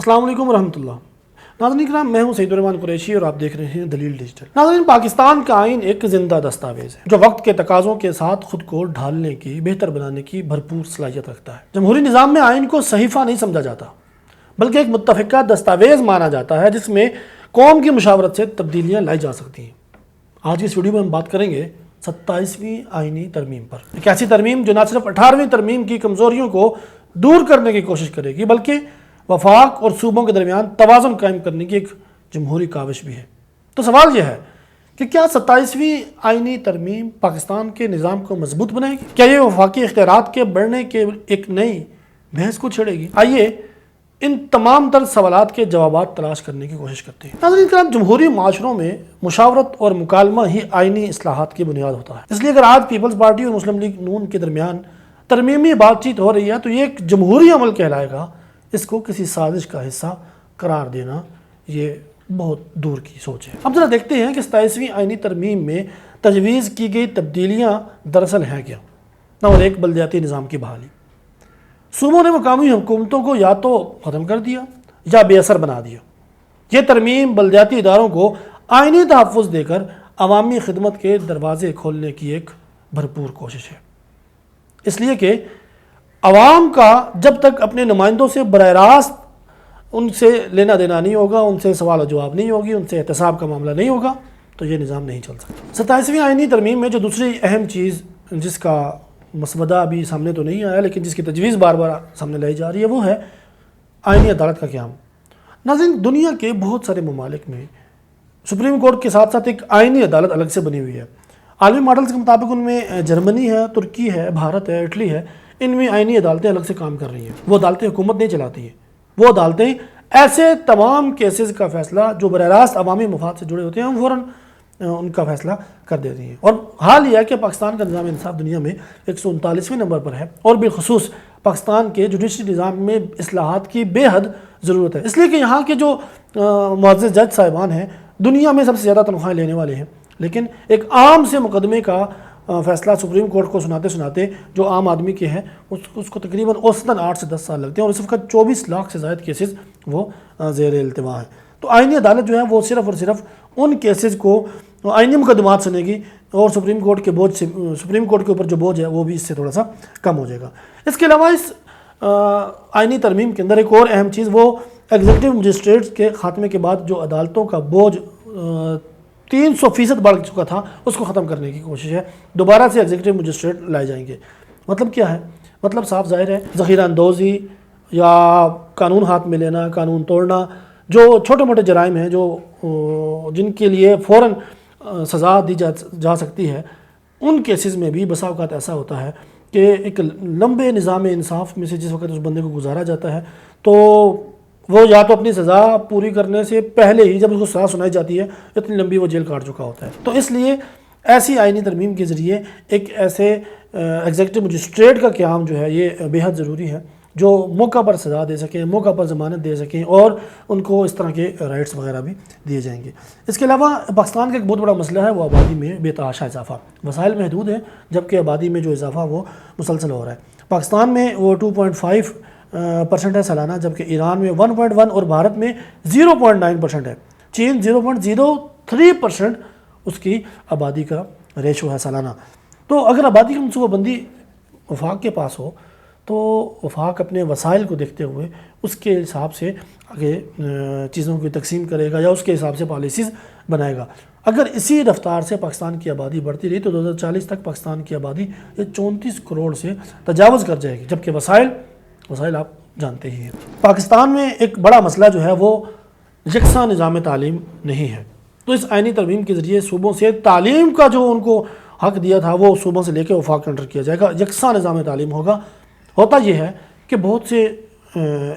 السلام علیکم ورحمۃ اللہ۔ ناظرین کرام، میں ہوں سعید الرحمان قریشی اور آپ دیکھ رہے ہیں دلیل ڈیجیٹل۔ ناظرین، پاکستان کا آئین ایک زندہ دستاویز ہے جو وقت کے تقاضوں کے ساتھ خود کو ڈھالنے کی، بہتر بنانے کی بھرپور صلاحیت رکھتا ہے۔ جمہوری نظام میں آئین کو صحیفہ نہیں سمجھا جاتا بلکہ ایک متفقہ دستاویز مانا جاتا ہے جس میں قوم کی مشاورت سے تبدیلیاں لائی جا سکتی ہیں۔ آج کی اس ویڈیو میں ہم بات کریں گے 27ویں آئینی ترمیم پر، ایک ایسی ترمیم جو نہ صرف 18ویں ترمیم کی کمزوریوں کو دور کرنے کی کوشش کرے گی بلکہ وفاق اور صوبوں کے درمیان توازن قائم کرنے کی ایک جمہوری کاوش بھی ہے۔ تو سوال یہ ہے کہ کیا 27ویں آئینی ترمیم پاکستان کے نظام کو مضبوط بنائے گی؟ کیا یہ وفاقی اختیارات کے بڑھنے کے ایک نئی بحث کو چھیڑے گی؟ آئیے ان تمام تر سوالات کے جوابات تلاش کرنے کی کوشش کرتے ہیں۔ ناظرین کرام، جمہوری معاشروں میں مشاورت اور مکالمہ ہی آئینی اصلاحات کی بنیاد ہوتا ہے۔ اس لیے اگر آج پیپلز پارٹی اور مسلم لیگ نون کے درمیان ترمیمی بات چیت ہو رہی ہے تو یہ ایک جمہوری عمل کہلائے گا۔ اس کو کسی سازش کا حصہ قرار دینا یہ بہت دور کی سوچ ہے۔ اب ذرا دیکھتے ہیں کہ 27ویں آئینی ترمیم میں تجویز کی گئی تبدیلیاں دراصل ہیں کیا۔ نمبر 1، بلدیاتی نظام کی بحالی۔ صوبوں نے مقامی حکومتوں کو یا تو ختم کر دیا یا بے اثر بنا دیا۔ یہ ترمیم بلدیاتی اداروں کو آئینی تحفظ دے کر عوامی خدمت کے دروازے کھولنے کی ایک بھرپور کوشش ہے، اس لیے کہ عوام کا جب تک اپنے نمائندوں سے براہ راست ان سے لینا دینا نہیں ہوگا، ان سے سوال و جواب نہیں ہوگی، ان سے احتساب کا معاملہ نہیں ہوگا تو یہ نظام نہیں چل سکتا۔ 27ویں آئینی ترمیم میں جو دوسری اہم چیز جس کا مسودہ ابھی سامنے تو نہیں آیا لیکن جس کی تجویز بار بار سامنے لائی جا رہی ہے وہ ہے آئینی عدالت کا قیام۔ ناظرین، دنیا کے بہت سارے ممالک میں سپریم کورٹ کے ساتھ ساتھ ایک آئینی عدالت الگ سے بنی ہوئی ہے۔ عالمی ماڈلز کے مطابق ان میں جرمنی ہے، ترکی ہے، بھارت ہے، اٹلی ہے۔ ان میں آئینی عدالتیں الگ سے کام کر رہی ہیں۔ وہ عدالتیں حکومت نہیں چلاتی ہیں، وہ عدالتیں ایسے تمام کیسز کا فیصلہ جو براہ راست عوامی مفاد سے جڑے ہوتے ہیں فوراً ان کا فیصلہ کر دیتی ہیں۔ اور حال یہ ہے کہ پاکستان کا نظام انصاف دنیا میں 139ویں نمبر پر ہے اور بالخصوص پاکستان کے جوڈیشری نظام میں اصلاحات کی بے حد ضرورت ہے، اس لیے کہ یہاں کے جو معزز جج صاحبان ہیں دنیا میں سب سے زیادہ تنخواہیں لینے والے ہیں، لیکن ایک عام سے مقدمے کا فیصلہ سپریم کورٹ کو سناتے جو عام آدمی کے ہیں اس کو تقریباً اوسطاً 8 سے 10 سال لگتے ہیں اور اس وقت 24 لاکھ سے زائد کیسز وہ زیر التوا ہیں۔ تو آئینی عدالت جو ہے وہ صرف اور صرف ان کیسز کو آئینی مقدمات سنے گی اور سپریم کورٹ کے اوپر جو بوجھ ہے وہ بھی اس سے تھوڑا سا کم ہو جائے گا۔ اس کے علاوہ اس آئینی ترمیم کے اندر ایک اور اہم چیز وہ ایگزیکٹو مجسٹریٹس کے خاتمے کے بعد جو عدالتوں کا بوجھ 300% بڑھ چکا تھا اس کو ختم کرنے کی کوشش ہے۔ دوبارہ سے ایگزیکٹو مجسٹریٹ لائے جائیں گے۔ مطلب کیا ہے؟ مطلب صاف ظاہر ہے، ذخیرہ اندوزی یا قانون ہاتھ میں لینا، قانون توڑنا، جو چھوٹے موٹے جرائم ہیں جن کے لیے فوراً سزا دی جا سکتی ہے، ان کیسز میں بھی بسا اوقات ایسا ہوتا ہے کہ ایک لمبے نظام انصاف میں سے جس وقت اس بندے کو گزارا جاتا ہے تو وہ یا تو اپنی سزا پوری کرنے سے پہلے ہی جب اس کو سزا سنائی جاتی ہے اتنی لمبی وہ جیل کاٹ چکا ہوتا ہے۔ تو اس لیے ایسی آئینی ترمیم کے ذریعے ایک ایسے ایگزیکٹو مجسٹریٹ کا قیام جو ہے یہ بے حد ضروری ہے جو موقع پر سزا دے سکیں، موقع پر ضمانت دے سکیں اور ان کو اس طرح کے رائٹس وغیرہ بھی دیے جائیں گے۔ اس کے علاوہ پاکستان کا ایک بہت بڑا مسئلہ ہے وہ آبادی میں بے تحاشا اضافہ۔ وسائل محدود ہیں جبکہ آبادی میں جو اضافہ وہ مسلسل ہو رہا ہے۔ پاکستان میں وہ 2.5% ہے سالانہ، جبکہ ایران میں 1.1 اور بھارت میں 0.9% ہے۔ چین 0.03% اس کی آبادی کا ریشو ہے سالانہ۔ تو اگر آبادی کی منصوبہ بندی وفاق کے پاس ہو تو وفاق اپنے وسائل کو دیکھتے ہوئے اس کے حساب سے آگے چیزوں کی تقسیم کرے گا یا اس کے حساب سے پالیسیز بنائے گا۔ اگر اسی رفتار سے پاکستان کی آبادی بڑھتی رہی تو 2040 تک پاکستان کی آبادی 34 کروڑ سے تجاوز کر جائے گی، جبکہ وسائل آپ جانتے ہی ہیں۔ پاکستان میں ایک بڑا مسئلہ جو ہے وہ یکساں نظام تعلیم نہیں ہے۔ تو اس آئینی ترمیم کے ذریعے صوبوں سے تعلیم کا جو ان کو حق دیا تھا وہ صوبوں سے لے کے وفاق انٹر کیا جائے گا، یکساں نظام تعلیم ہوگا۔ ہوتا یہ ہے کہ بہت سے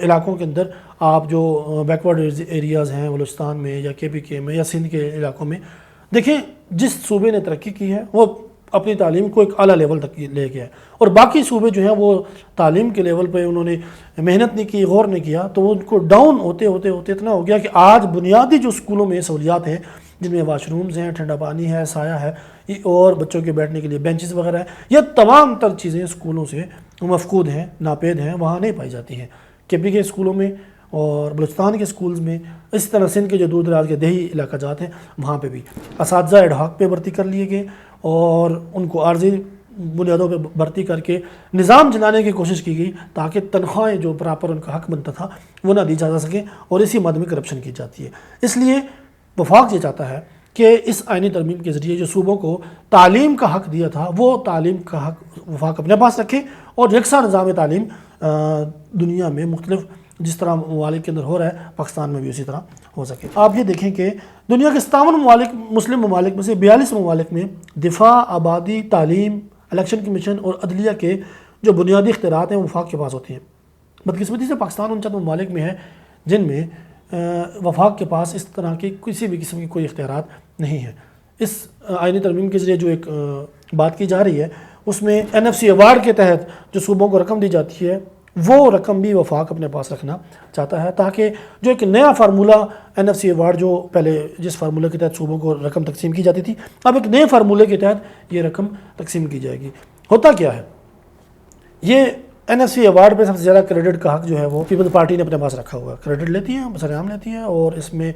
علاقوں کے اندر آپ جو بیکورڈ ایریاز ہیں بلوچستان میں یا KPK میں یا سندھ کے علاقوں میں دیکھیں، جس صوبے نے ترقی کی ہے وہ اپنی تعلیم کو ایک اعلیٰ لیول تک لے گیا ہے اور باقی صوبے جو ہیں وہ تعلیم کے لیول پہ انہوں نے محنت نہیں کی، غور نہیں کیا، تو وہ ان کو ڈاؤن ہوتے اتنا ہو گیا کہ آج بنیادی جو اسکولوں میں سہولیات ہیں جن میں واش رومز ہیں، ٹھنڈا پانی ہے، سایہ ہے اور بچوں کے بیٹھنے کے لیے بینچز وغیرہ ہیں، یہ تمام تر چیزیں اسکولوں سے مفقود ہیں، ناپید ہیں، وہاں نہیں پائی جاتی ہیں۔ KPK اسکولوں میں اور بلوچستان کے اسکولز میں، اسی طرح سندھ کے جو دور دراز کے دیہی علاقہ جات ہیں وہاں پہ بھی اساتذہ ایڈ ہاک پہ بھرتی کر لیے گئے اور ان کو عارضی بنیادوں پہ بھرتی کر کے نظام چلانے کی کوشش کی گئی تاکہ تنخواہیں جو پراپر ان کا حق بنتا تھا وہ نہ دی جا سکیں، اور اسی مد میں کرپشن کی جاتی ہے۔ اس لیے وفاق یہ چاہتا ہے کہ اس آئینی ترمیم کے ذریعے جو صوبوں کو تعلیم کا حق دیا تھا وہ تعلیم کا حق وفاق اپنے پاس رکھے، اور یکساں نظام تعلیم دنیا میں مختلف جس طرح ممالک کے اندر ہو رہا ہے پاکستان میں بھی اسی طرح ہو سکے۔ آپ یہ دیکھیں کہ دنیا کے 57 ممالک، مسلم ممالک میں سے 42 ممالک میں دفاع، آبادی، تعلیم، الیکشن کمیشن اور عدلیہ کے جو بنیادی اختیارات ہیں وہ وفاق کے پاس ہوتے ہیں۔ بدقسمتی سے پاکستان ان چند ممالک میں ہے جن میں وفاق کے پاس اس طرح کی کسی بھی قسم کی کوئی اختیارات نہیں ہیں۔ اس آئینی ترمیم کے ذریعے جو ایک بات کی جا رہی ہے اس میں NFC ایوارڈ کے تحت جو صوبوں کو رقم دی جاتی ہے وہ رقم بھی وفاق اپنے پاس رکھنا چاہتا ہے، تاکہ جو ایک نیا فارمولہ NFC ایوارڈ جو پہلے جس فارمولے کے تحت صوبوں کو رقم تقسیم کی جاتی تھی، اب ایک نئے فارمولے کے تحت یہ رقم تقسیم کی جائے گی۔ ہوتا کیا ہے، یہ NFC ایوارڈ پہ سب سے زیادہ کریڈٹ کا حق جو ہے وہ پیپلز پارٹی نے اپنے پاس رکھا ہوا ہے، کریڈٹ لیتی ہے، سرعام لیتی ہے، اور اس میں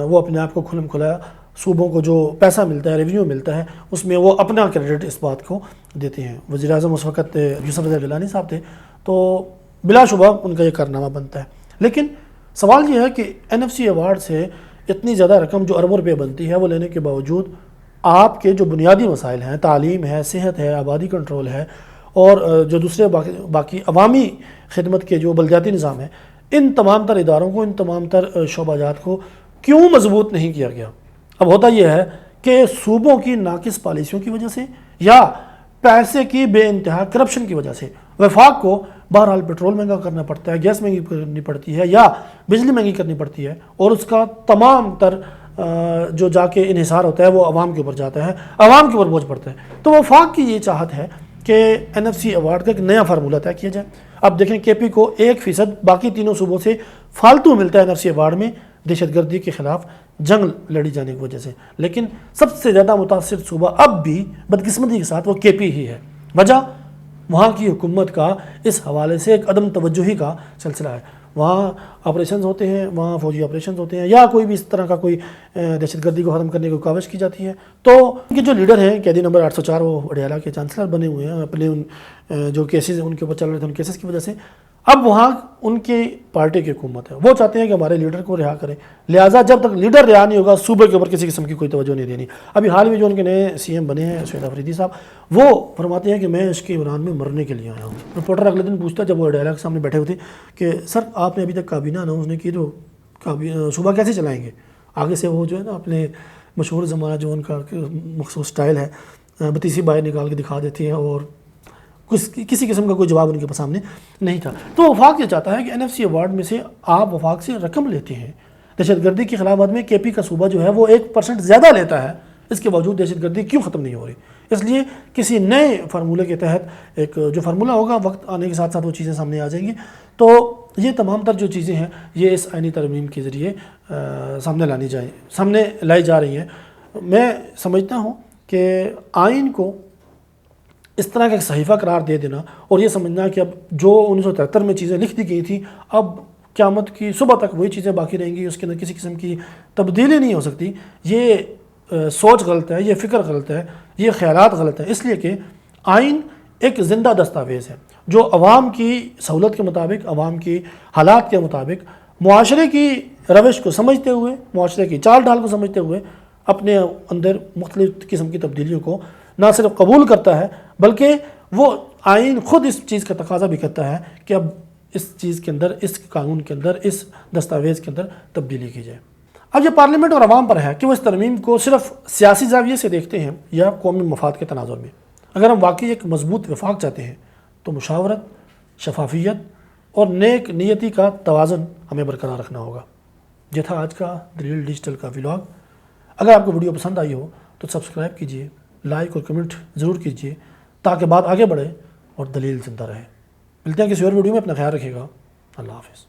وہ اپنے آپ کو کھلم کھلا صوبوں کو جو پیسہ ملتا ہے، ریونیو ملتا ہے، اس میں وہ اپنا کریڈٹ اس بات کو دیتے ہیں۔ وزیر اعظم اس وقت یوسف رضا گیلانی صاحب تھے، تو بلا شبہ ان کا یہ کارنامہ بنتا ہے۔ لیکن سوال یہ ہے کہ NFC ایوارڈ سے اتنی زیادہ رقم جو اربوں روپے بنتی ہے وہ لینے کے باوجود آپ کے جو بنیادی مسائل ہیں، تعلیم ہے، صحت ہے، آبادی کنٹرول ہے، اور جو دوسرے باقی عوامی خدمت کے جو بلدیاتی نظام ہے، ان تمام تر اداروں کو، ان تمام تر شعبہ جات کو کیوں مضبوط نہیں کیا گیا؟ اب ہوتا یہ ہے کہ صوبوں کی ناقص پالیسیوں کی وجہ سے یا پیسے کی بے انتہا کرپشن کی وجہ سے وفاق کو بہرحال پیٹرول مہنگا کرنا پڑتا ہے، گیس مہنگی کرنی پڑتی ہے، یا بجلی مہنگی کرنی پڑتی ہے، اور اس کا تمام تر جو جا کے انحصار ہوتا ہے وہ عوام کے اوپر جاتا ہے، عوام کے اوپر بوجھ پڑتا ہے۔ تو وفاق کی یہ چاہت ہے کہ NFC ایوارڈ کا ایک نیا فارمولہ طے کیا جائے۔ اب دیکھیں KP کو 1% باقی تینوں صوبوں سے فالتو ملتا ہے NFC ایوارڈ میں دہشت گردی کے خلاف جنگ لڑی جانے کی وجہ سے، لیکن سب سے زیادہ متاثر صوبہ اب بھی بدقسمتی کے ساتھ وہ KP ہی ہے۔ وجہ وہاں کی حکومت کا اس حوالے سے ایک عدم توجہی کا سلسلہ ہے۔ وہاں آپریشنز ہوتے ہیں، وہاں فوجی آپریشنز ہوتے ہیں، یا کوئی بھی اس طرح کا کوئی دہشت گردی کو ختم کرنے کی کاوش کی جاتی ہے، تو ان کے جو لیڈر ہیں قیدی نمبر 804 وہ اڈیالہ کے چانسلر بنے ہوئے ہیں اپنے ان جو کیسز ان کے اوپر چل رہے تھے ان کیسز کی وجہ سے۔ اب وہاں ان کی پارٹی کی حکومت ہے، وہ چاہتے ہیں کہ ہمارے لیڈر کو رہا کریں، لہٰذا جب تک لیڈر رہا نہیں ہوگا صوبے کے اوپر کسی قسم کی کوئی توجہ نہیں دینی۔ ابھی حال میں جو ان کے نئے CM بنے ہیں سید آفریدی صاحب، وہ فرماتے ہیں کہ میں عشق عمران میں مرنے کے لیے آیا ہوں۔ رپورٹر اگلے دن پوچھتا جب وہ اڈیالہ کے سامنے بیٹھے ہوئے تھے کہ سر آپ نے ابھی تک کابینہ اناؤنس نہیں کی تو صوبہ کیسے چلائیں گے؟ آگے سے وہ جو ہے نا اپنے مشہور زمانہ جو ان کا مخصوص سٹائل ہے بتیسی باہر نکال کے دکھا دیتی ہیں، اور کسی قسم کا کوئی جواب ان کے سامنے نہیں تھا۔ تو وفاق یہ چاہتا ہے کہ NFC ایوارڈ میں سے آپ وفاق سے رقم لیتے ہیں، دہشت گردی کے خلاف میں KP کا صوبہ جو ہے وہ 1% زیادہ لیتا ہے، اس کے باوجود دہشت گردی کیوں ختم نہیں ہو رہی؟ اس لیے کسی نئے فارمولے کے تحت ایک جو فارمولہ ہوگا وقت آنے کے ساتھ ساتھ وہ چیزیں سامنے آ جائیں گی۔ تو یہ تمام تر جو چیزیں ہیں یہ اس آئینی ترمیم کے ذریعے سامنے لائی جا رہی ہیں۔ میں سمجھتا ہوں کہ آئین کو اس طرح کا ایک صحیفہ قرار دے دینا اور یہ سمجھنا کہ اب جو 1973 میں چیزیں لکھ دی گئی تھیں اب قیامت کی صبح تک وہی چیزیں باقی رہیں گی، اس کے اندر کسی قسم کی تبدیلی نہیں ہو سکتی، یہ سوچ غلط ہے، یہ فکر غلط ہے، یہ خیالات غلط ہیں۔ اس لیے کہ آئین ایک زندہ دستاویز ہے جو عوام کی سہولت کے مطابق، عوام کی حالات کے مطابق، معاشرے کی روش کو سمجھتے ہوئے، معاشرے کی چال ڈھال کو سمجھتے ہوئے اپنے اندر مختلف قسم کی تبدیلیوں کو نہ صرف قبول کرتا ہے بلکہ وہ آئین خود اس چیز کا تقاضا بھی کرتا ہے کہ اب اس چیز کے اندر، اس قانون کے اندر، اس دستاویز کے اندر تبدیلی کی جائے۔ اب یہ پارلیمنٹ اور عوام پر ہے کہ وہ اس ترمیم کو صرف سیاسی زاویے سے دیکھتے ہیں یا قومی مفاد کے تناظر میں۔ اگر ہم واقعی ایک مضبوط وفاق چاہتے ہیں تو مشاورت، شفافیت اور نیک نیتی کا توازن ہمیں برقرار رکھنا ہوگا۔ یہ تھا آج کا دلیل ڈیجیٹل کا ولاگ۔ اگر آپ کو ویڈیو پسند آئی ہو تو سبسکرائب کیجئے، لائک اور کمنٹ ضرور کیجئے تاکہ بات آگے بڑھے اور دلیل زندہ رہے۔ ملتے ہیں کسی اور ویڈیو میں، اپنا خیال رکھیے گا۔ اللہ حافظ۔